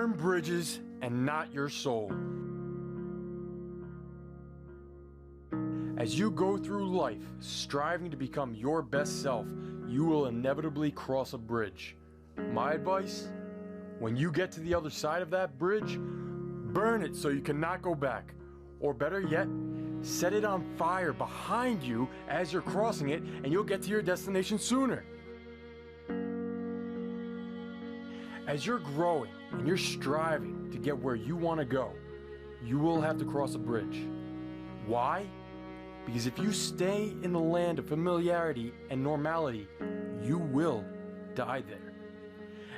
burn bridges and not your soul. As you go through life striving to become your best self, you will inevitably cross a bridge. My advice? When you get to the other side of that bridge, burn it so you cannot go back. Or better yet, set it on fire behind you as you're crossing it, and you'll get to your destination sooner. As you're growing and you're striving to get where you want to go, you will have to cross a bridge. Why? Because if you stay in the land of familiarity and normality, you will die there.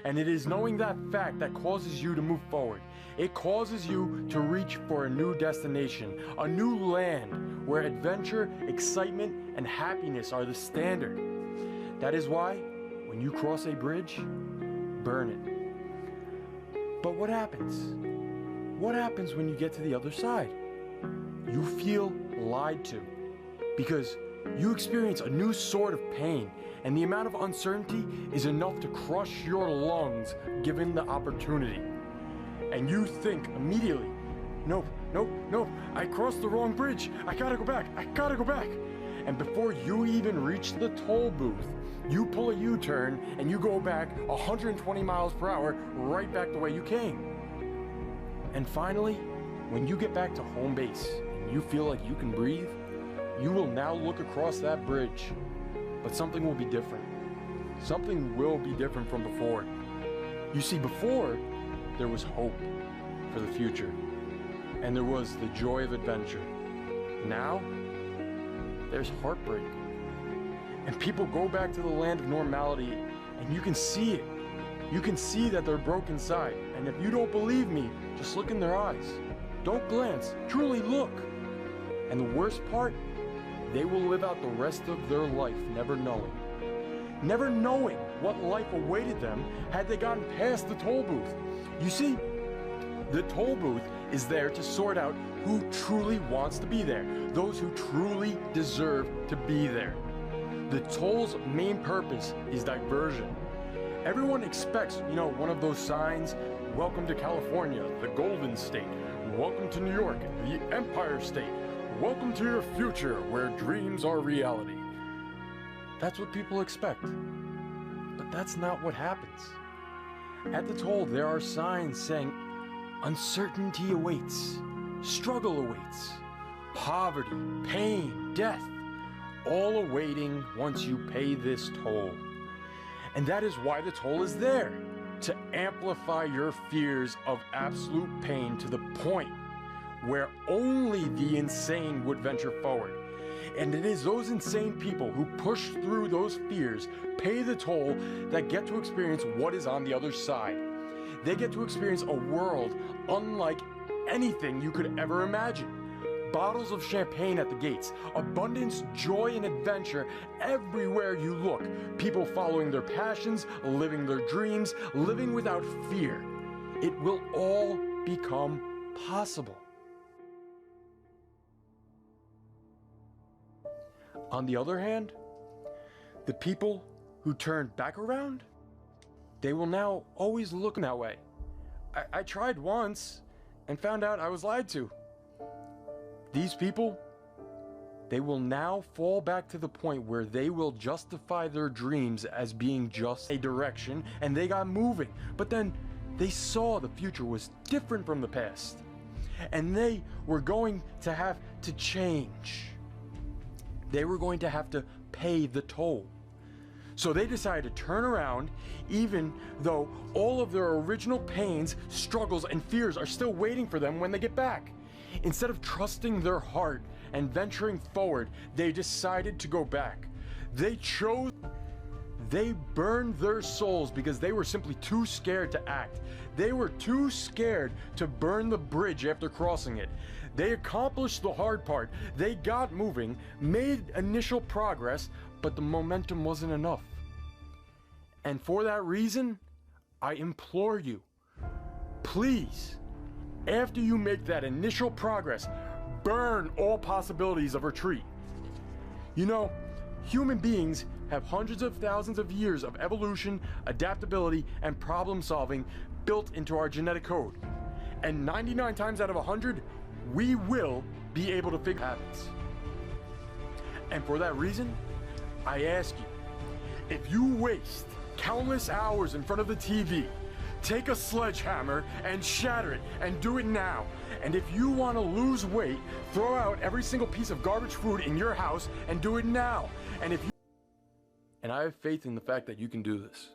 And it is knowing that fact that causes you to move forward. It causes you to reach for a new destination, a new land where adventure, excitement, and happiness are the standard. That is why, when you cross a bridge, burn it. But what happens? What happens when you get to the other side? You feel lied to, because you experience a new sort of pain, and the amount of uncertainty is enough to crush your lungs given the opportunity. And you think immediately, nope, I crossed the wrong bridge, I gotta go back. And before you even reach the toll booth, you pull a U-turn and you go back 120 miles per hour right back the way you came. And finally, when you get back to home base and you feel like you can breathe, you will now look across that bridge. But something will be different. Something will be different from before. You see, before, there was hope for the future, and there was the joy of adventure. Now, there's heartbreak. And people go back to the land of normality, and you can see it. You can see that they're broke inside. And if you don't believe me, just look in their eyes. Don't glance, truly look. And the worst part, they will live out the rest of their life never knowing what life awaited them had they gotten past the toll booth. You see, the toll booth is there to sort out who truly wants to be there, those who truly deserve to be there. The toll's main purpose is diversion. Everyone expects, one of those signs, welcome to California, the Golden State, welcome to New York, the Empire State, welcome to your future where dreams are reality. That's what people expect. But that's not what happens. At the toll, there are signs saying uncertainty awaits, struggle awaits, poverty, pain, death, all awaiting once you pay this toll. And that is why the toll is there, to amplify your fears of absolute pain to the point where only the insane would venture forward. And it is those insane people who push through those fears, pay the toll, that get to experience what is on the other side. They get to experience a world unlike anything you could ever imagine. Bottles of champagne at the gates, abundance, joy, and adventure everywhere you look. People following their passions, living their dreams, living without fear. It will all become possible. On the other hand, the people who turn back around, they will now always look that way. I tried once and found out I was lied to. These people, they will now fall back to the point where they will justify their dreams as being just a direction, and they got moving. But then they saw the future was different from the past, and they were going to have to change. They were going to have to pay the toll. So they decided to turn around, even though all of their original pains, struggles, and fears are still waiting for them when they get back. Instead of trusting their heart and venturing forward, they decided to go back. They burned their souls because they were simply too scared to act. They were too scared to burn the bridge after crossing it. They accomplished the hard part. They got moving, made initial progress, but the momentum wasn't enough. And for that reason, I implore you, please, after you make that initial progress, burn all possibilities of retreat. Human beings have hundreds of thousands of years of evolution, adaptability, and problem solving built into our genetic code. And 99 times out of 100, we will be able to figure habits. And for that reason, I ask you, if you waste countless hours in front of the TV, take a sledgehammer and shatter it, and do it now. And if you want to lose weight, throw out every single piece of garbage food in your house and do it now. And I have faith in the fact that you can do this.